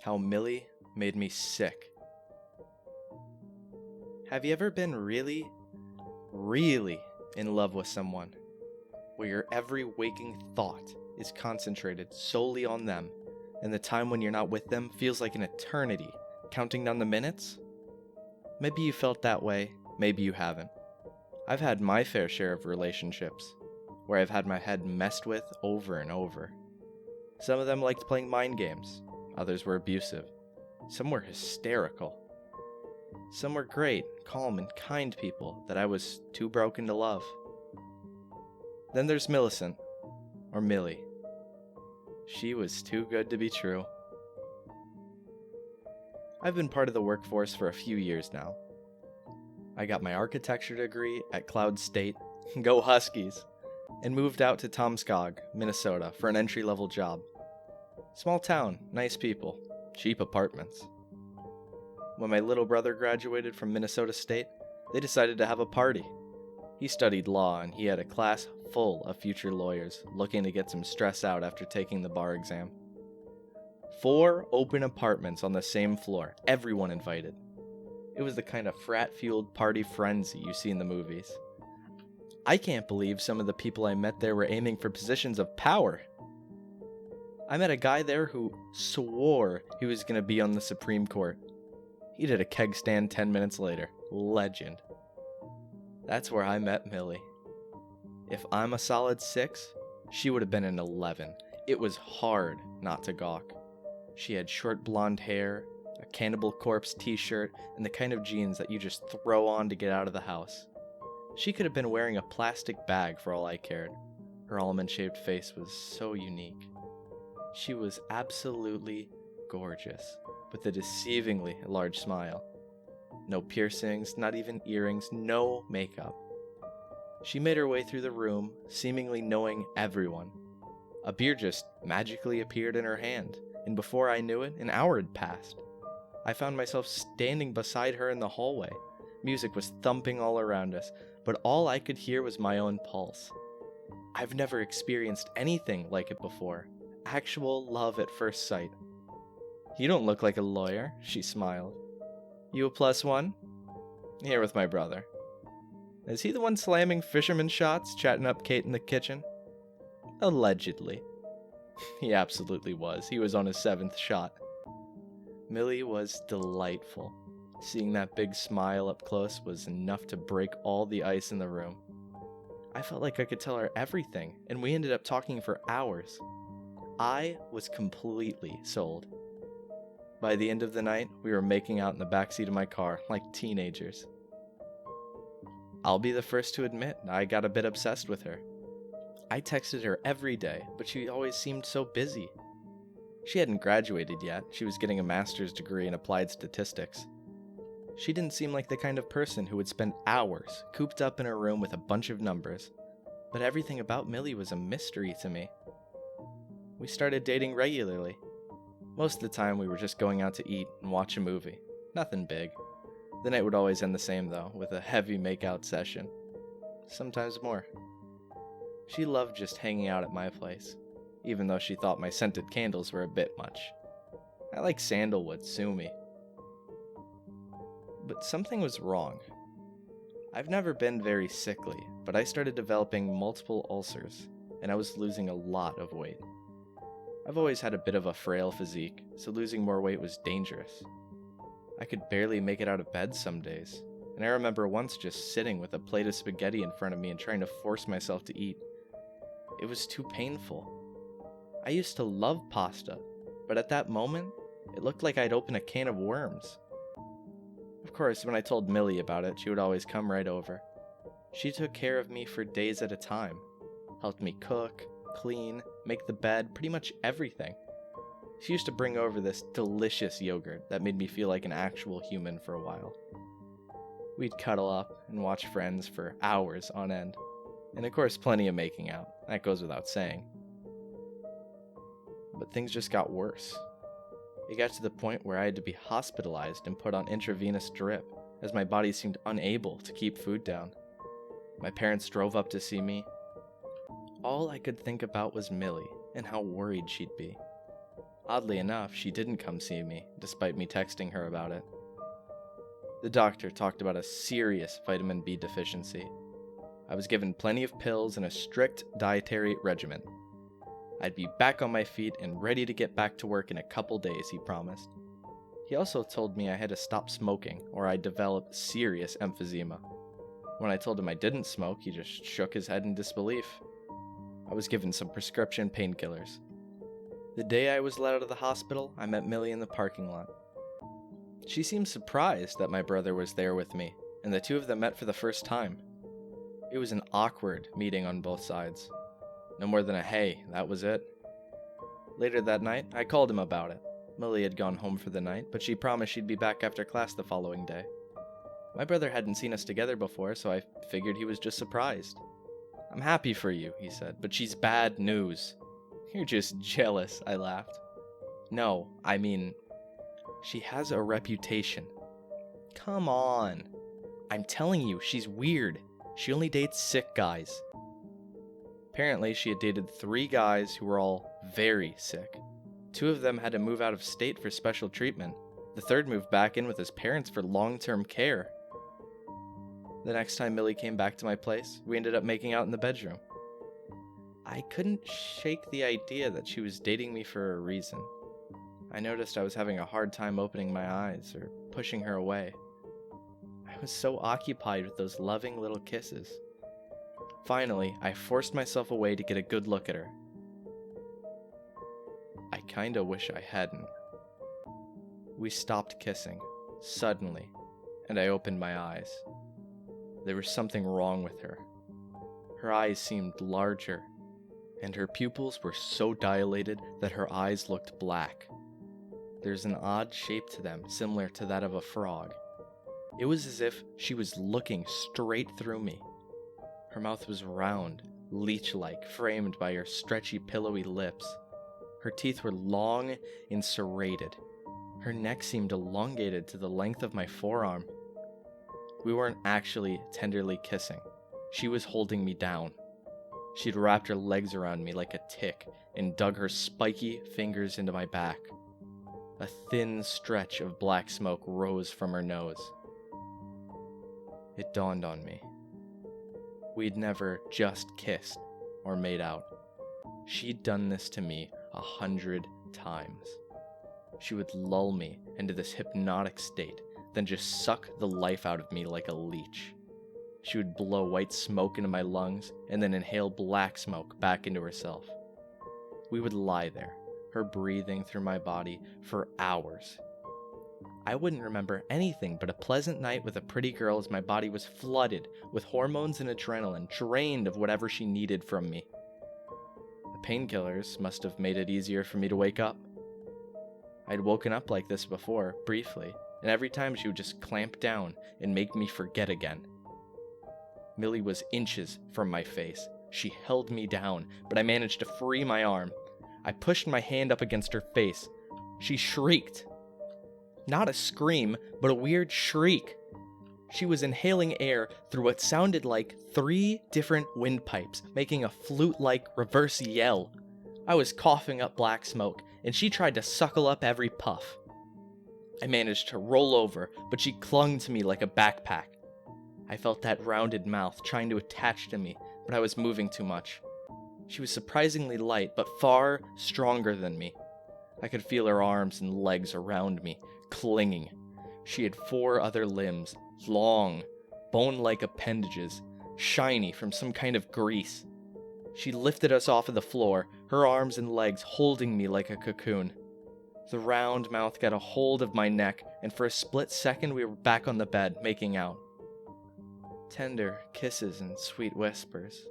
How Millie made me sick. Have you ever been really, really in love with someone, where your every waking thought is concentrated solely on them, and the time when you're not with them feels like an eternity, counting down the minutes? Maybe you felt that way, maybe you haven't. I've had my fair share of relationships, where I've had my head messed with over and over. Some of them liked playing mind games, others were abusive, some were hysterical. Some were great, calm, and kind people that I was too broken to love. Then there's Millicent, or Millie. She was too good to be true. I've been part of the workforce for a few years now. I got my architecture degree at Cloud State, go Huskies, and moved out to Tomskog, Minnesota for an entry-level job. Small town, nice people, cheap apartments. When my little brother graduated from Minnesota State, they decided to have a party. He studied law and he had a class full of future lawyers looking to get some stress out after taking the bar exam. 4 open apartments on the same floor, everyone invited. It was the kind of frat-fueled party frenzy you see in the movies. I can't believe some of the people I met there were aiming for positions of power. I met a guy there who swore he was going to be on the Supreme Court. He did a keg stand 10 minutes later. Legend. That's where I met Millie. If I'm a solid 6, she would have been an 11. It was hard not to gawk. She had short blonde hair, a Cannibal Corpse t-shirt, and the kind of jeans that you just throw on to get out of the house. She could have been wearing a plastic bag for all I cared. Her almond-shaped face was so unique. She was absolutely gorgeous, with a deceivingly large smile. No piercings, not even earrings, no makeup. She made her way through the room, seemingly knowing everyone. A beer just magically appeared in her hand, and before I knew it, an hour had passed. I found myself standing beside her in the hallway. Music was thumping all around us, but all I could hear was my own pulse. I've never experienced anything like it before. Actual love at first sight. You don't look like a lawyer, she smiled. You a +1? Here with my brother. Is he the one slamming fisherman shots, chatting up Kate in the kitchen? Allegedly. He absolutely was. He was on his 7th shot. Millie was delightful. Seeing that big smile up close was enough to break all the ice in the room. I felt like I could tell her everything, and we ended up talking for hours. I was completely sold. By the end of the night, we were making out in the backseat of my car like teenagers. I'll be the first to admit I got a bit obsessed with her. I texted her every day, but she always seemed so busy. She hadn't graduated yet. She was getting a master's degree in applied statistics. She didn't seem like the kind of person who would spend hours cooped up in her room with a bunch of numbers, but everything about Millie was a mystery to me. We started dating regularly. Most of the time we were just going out to eat and watch a movie. Nothing big. The night would always end the same though, with a heavy make-out session. Sometimes more. She loved just hanging out at my place, even though she thought my scented candles were a bit much. I like sandalwood, sue me. But something was wrong. I've never been very sickly, but I started developing multiple ulcers, and I was losing a lot of weight. I've always had a bit of a frail physique, so losing more weight was dangerous. I could barely make it out of bed some days, and I remember once just sitting with a plate of spaghetti in front of me and trying to force myself to eat. It was too painful. I used to love pasta, but at that moment, it looked like I'd opened a can of worms. Of course, when I told Millie about it, she would always come right over. She took care of me for days at a time, helped me cook, clean, make the bed, pretty much everything. She used to bring over this delicious yogurt that made me feel like an actual human for a while. We'd cuddle up and watch Friends for hours on end. And of course, plenty of making out. That goes without saying. But things just got worse. It got to the point where I had to be hospitalized and put on intravenous drip, as my body seemed unable to keep food down. My parents drove up to see me. All I could think about was Millie and how worried she'd be. Oddly enough, she didn't come see me, despite me texting her about it. The doctor talked about a serious vitamin B deficiency. I was given plenty of pills and a strict dietary regimen. I'd be back on my feet and ready to get back to work in a couple days, he promised. He also told me I had to stop smoking or I'd develop serious emphysema. When I told him I didn't smoke, he just shook his head in disbelief. I was given some prescription painkillers. The day I was let out of the hospital, I met Millie in the parking lot. She seemed surprised that my brother was there with me, and the two of them met for the first time. It was an awkward meeting on both sides. No more than a hey, that was it. Later that night, I called him about it. Millie had gone home for the night, but she promised she'd be back after class the following day. My brother hadn't seen us together before, so I figured he was just surprised. I'm happy for you, he said, but she's bad news. You're just jealous, I laughed. No, I mean, she has a reputation. Come on. I'm telling you, she's weird. She only dates sick guys. Apparently, she had dated 3 guys who were all very sick. 2 of them had to move out of state for special treatment. The third moved back in with his parents for long-term care. The next time Millie came back to my place, we ended up making out in the bedroom. I couldn't shake the idea that she was dating me for a reason. I noticed I was having a hard time opening my eyes or pushing her away. I was so occupied with those loving little kisses. Finally, I forced myself away to get a good look at her. I kinda wish I hadn't. We stopped kissing, suddenly, and I opened my eyes. There was something wrong with her. Her eyes seemed larger, and her pupils were so dilated that her eyes looked black. There's an odd shape to them, similar to that of a frog. It was as if she was looking straight through me. Her mouth was round, leech-like, framed by her stretchy, pillowy lips. Her teeth were long and serrated. Her neck seemed elongated to the length of my forearm. We weren't actually tenderly kissing. She was holding me down. She'd wrapped her legs around me like a tick and dug her spiky fingers into my back. A thin stretch of black smoke rose from her nose. It dawned on me. We'd never just kissed or made out. She'd done this to me 100 times. She would lull me into this hypnotic state, then just suck the life out of me like a leech. She would blow white smoke into my lungs and then inhale black smoke back into herself. We would lie there, her breathing through my body for hours. I wouldn't remember anything but a pleasant night with a pretty girl as my body was flooded with hormones and adrenaline, drained of whatever she needed from me. The painkillers must have made it easier for me to wake up. I'd woken up like this before, briefly, and every time she would just clamp down and make me forget again. Millie was inches from my face. She held me down, but I managed to free my arm. I pushed my hand up against her face. She shrieked. Not a scream, but a weird shriek. She was inhaling air through what sounded like 3 different windpipes, making a flute-like reverse yell. I was coughing up black smoke, and she tried to suckle up every puff. I managed to roll over, but she clung to me like a backpack. I felt that rounded mouth trying to attach to me, but I was moving too much. She was surprisingly light, but far stronger than me. I could feel her arms and legs around me, clinging. She had 4 other limbs, long, bone-like appendages, shiny from some kind of grease. She lifted us off of the floor, her arms and legs holding me like a cocoon. The round mouth got a hold of my neck, and for a split second we were back on the bed, making out. Tender kisses and sweet whispers.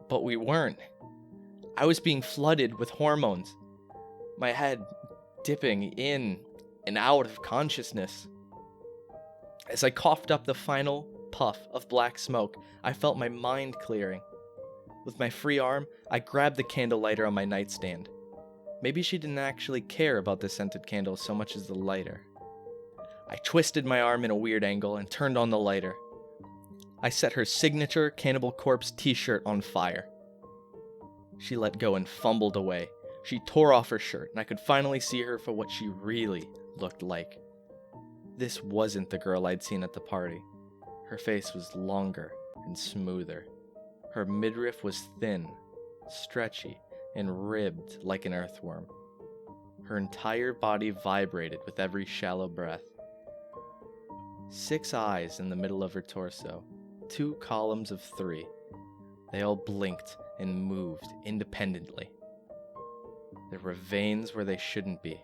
But we weren't. I was being flooded with hormones. My head dipping in and out of consciousness. As I coughed up the final puff of black smoke, I felt my mind clearing. With my free arm, I grabbed the candle lighter on my nightstand. Maybe she didn't actually care about the scented candle so much as the lighter. I twisted my arm in a weird angle and turned on the lighter. I set her signature Cannibal Corpse t-shirt on fire. She let go and fumbled away, She tore off her shirt, and I could finally see her for what she really looked like. This wasn't the girl I'd seen at the party. Her face was longer and smoother. Her midriff was thin, stretchy, and ribbed like an earthworm. Her entire body vibrated with every shallow breath. 6 eyes in the middle of her torso, 2 columns of 3. They all blinked and moved independently. There were veins where they shouldn't be,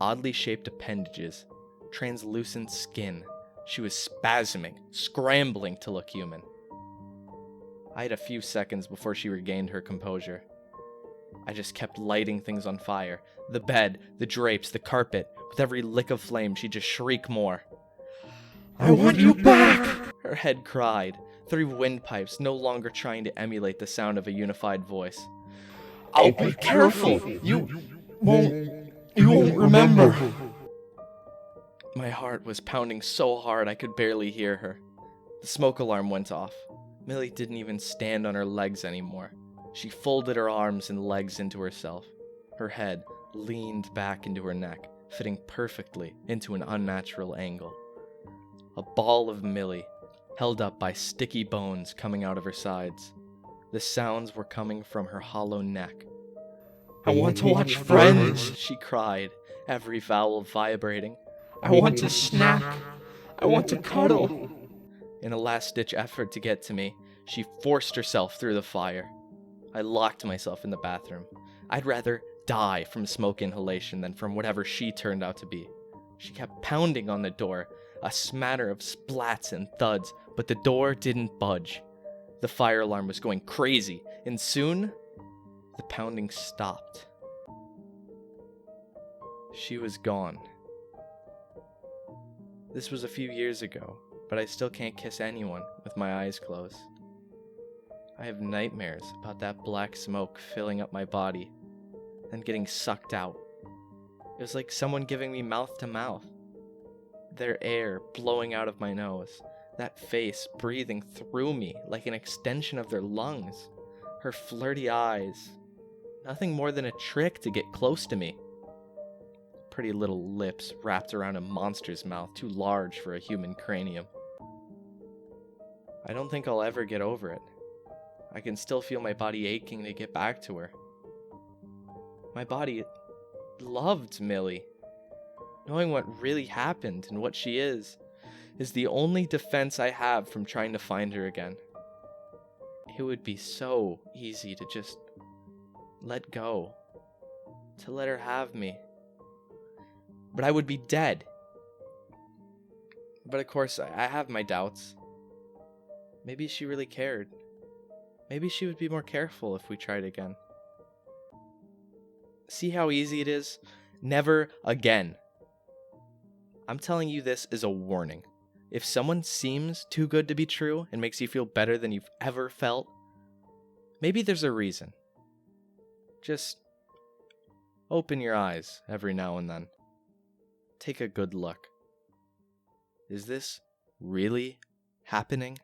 oddly shaped appendages, translucent skin. She was spasming, scrambling to look human. I had a few seconds before she regained her composure. I just kept lighting things on fire. The bed, the drapes, the carpet. With every lick of flame, she'd just shriek more. I want you back! Her head cried, through windpipes no longer trying to emulate the sound of a unified voice. I'll be careful! You won't remember! My heart was pounding so hard I could barely hear her. The smoke alarm went off. Millie didn't even stand on her legs anymore. She folded her arms and legs into herself. Her head leaned back into her neck, fitting perfectly into an unnatural angle. A ball of Millie, held up by sticky bones coming out of her sides. The sounds were coming from her hollow neck. I want to watch Friends, she cried, every vowel vibrating. I want to snack. I want to cuddle. In a last-ditch effort to get to me, she forced herself through the fire. I locked myself in the bathroom. I'd rather die from smoke inhalation than from whatever she turned out to be. She kept pounding on the door, a smatter of splats and thuds, but the door didn't budge. The fire alarm was going crazy, and soon, the pounding stopped. She was gone. This was a few years ago, but I still can't kiss anyone with my eyes closed. I have nightmares about that black smoke filling up my body, then getting sucked out. It was like someone giving me mouth to mouth. Their air blowing out of my nose, that face breathing through me like an extension of their lungs, her flirty eyes, nothing more than a trick to get close to me. Pretty little lips wrapped around a monster's mouth too large for a human cranium. I don't think I'll ever get over it. I can still feel my body aching to get back to her. My body loved Millie. Knowing what really happened and what she is the only defense I have from trying to find her again. It would be so easy to just let go, to let her have me. But I would be dead. But of course, I have my doubts. Maybe she really cared. Maybe she would be more careful if we tried again. See how easy it is? Never again. I'm telling you this as a warning. If someone seems too good to be true and makes you feel better than you've ever felt, maybe there's a reason. Just open your eyes every now and then. Take a good look. Is this really happening?